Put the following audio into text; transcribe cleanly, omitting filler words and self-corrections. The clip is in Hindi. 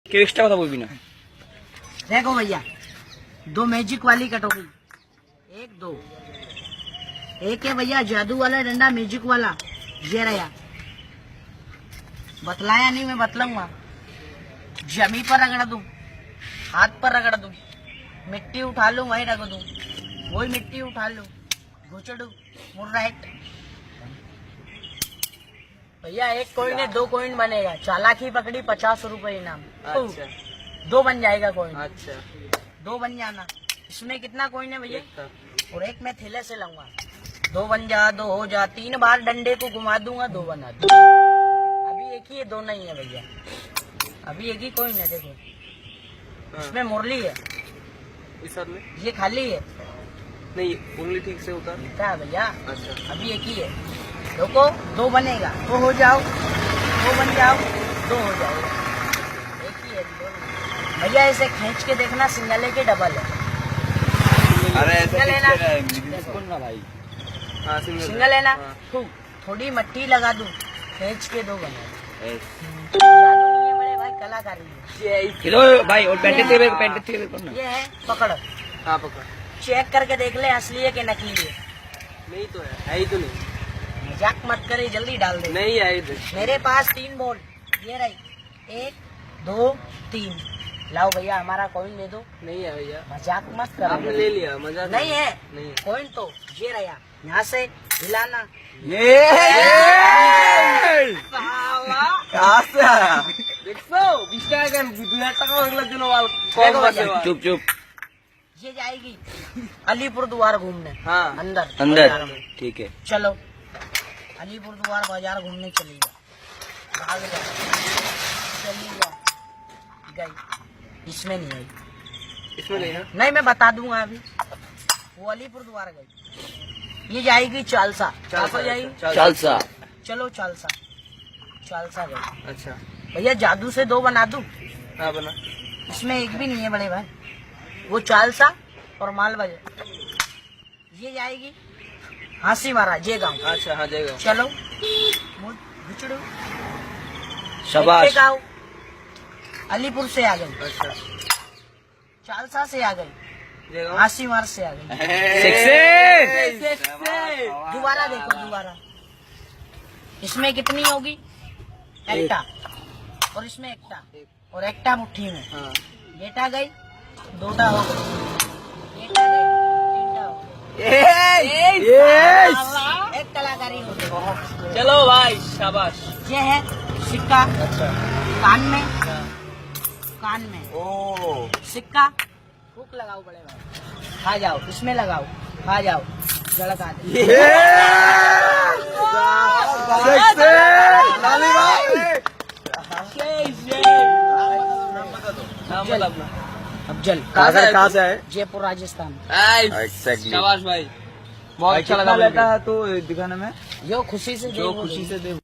क्यों एक्स्ट्रा কথা বলবি না? देखो भैया, दो मैजिक वाली कटोरी, एक दो, एक है भैया जादू वाला डंडा मैजिक वाला, ये रहा। बतलाया नहीं, मैं बतलाऊंगा। जमी पर रगड़ दूं, हाथ पर रगड़ दूं, मिट्टी उठा लूं वही रगड़ दूं, वही मिट्टी उठा लूं, घुचड़ू मुड़ राइट। भैया एक कॉइन है, दो कॉइन बनेगा। चालाकी पकड़ी 50 रुपए इनाम। अच्छा, दो बन जाएगा कॉइन। अच्छा, दो बन जाना। इसमें कितना कॉइन है भैया? और एक मैं थैले से लाऊंगा। दो बन जा, दो हो जा, 3 बार डंडे को घुमा दूंगा, 2 बना दूंगा। अभी एक ही है, दो नहीं है भैया। अभी एक ही कॉइन है, देखो इसमें मुरली है, इस साथ में ये खाली है। नहीं, उंगली ठीक से उतार। क्या है भैया? अच्छा, अभी एक ही है। देखो दो बनेगा, दो हो जाओ, दो बन जाओ, दो हो जाएगा। एक ही है, दो नहीं। भैया इसे खींच के देखना, सिंगल के डबल है। अरे सिंगल है ना? ना भाई। हाँ, सिंगल है ना? हाँ। थोड़ी मट्टी लगा दूं, खींच के दो बने। जादू नहीं है बड़े भाई, कलाकारी है। हेलो भाई, और पैंट करना। ये है, पकड़, हाँ पकड़। चेक करके देख ले असली है कि नकली है। नहीं तो है ही तो नहीं। मजाक मत करे, जल्दी डाल दे। नहीं है इधर। मेरे पास 3 बॉल, ये रही, 1 2 3। लाओ भैया हमारा कॉइन दे दो। नहीं है भैया, मजाक मत करो। आपने ले लिया, मजाक नहीं है, नहीं है। कॉइन तो ये रहा, यहाँ से हिलाना। দেখছো 20 টাকা কেন 2000 টাকা ওগুলোর জন্য देखो भैया, চুপ চুপ। ये जाएगी अलीपुर द्वार घूमने। हाँ, अंदर अंदर बाजार में। ठीक है। चलो अलीपुर द्वार बाजार घूमने चलेगा। भाग जा, चली जा, गई। इसमें नहीं आई। इसमें नहीं है। नहीं मैं बता दूंगा अभी। वो अलीपुर द्वार गई। ये जाएगी चालसा। कहाँ जाएगी? चालसा। चलो चालसा, चालसा गई। अच्छा, भैया जादू से 2 बना दूं? हाँ बना। इसमें एक भी नहीं है बड़े भाई। वो चालसा और माल बाजार। ये जाएगी हांसी महाराज, ये गाँव। अच्छा, हाँ जाएगा। चलो घुचड़ू, शाबाश। गाँव अलीपुर से आ गई, अच्छा, चालसा से आ गई, जाएगा। हांसी मार से आ गई। सक्सेस। दोबारा देखो, दोबारा। इसमें कितनी होगी? एकटा, और इसमें एकटा, और एकटा मुट्ठी में। हाँ, बेटा गई, 2टा हो गई, बेटा गई, 3टा हो गई। एक कलाकारी हो गई। चलो भाई, शाबाश। ये है सिक्का, अच्छा, कान में, कान में ओ सिक्का। हुक लगाओ बड़े भाई, खा जाओ, इसमें लगाओ, खा जाओ, झड़का दे। अफजल। कहाँ से है? जयपुर राजस्थान। एग्जैक्टली। शाबाश भाई, बहुत अच्छा लगा। लेता है तो दिखाने में जो खुशी से जो खुशी से दे।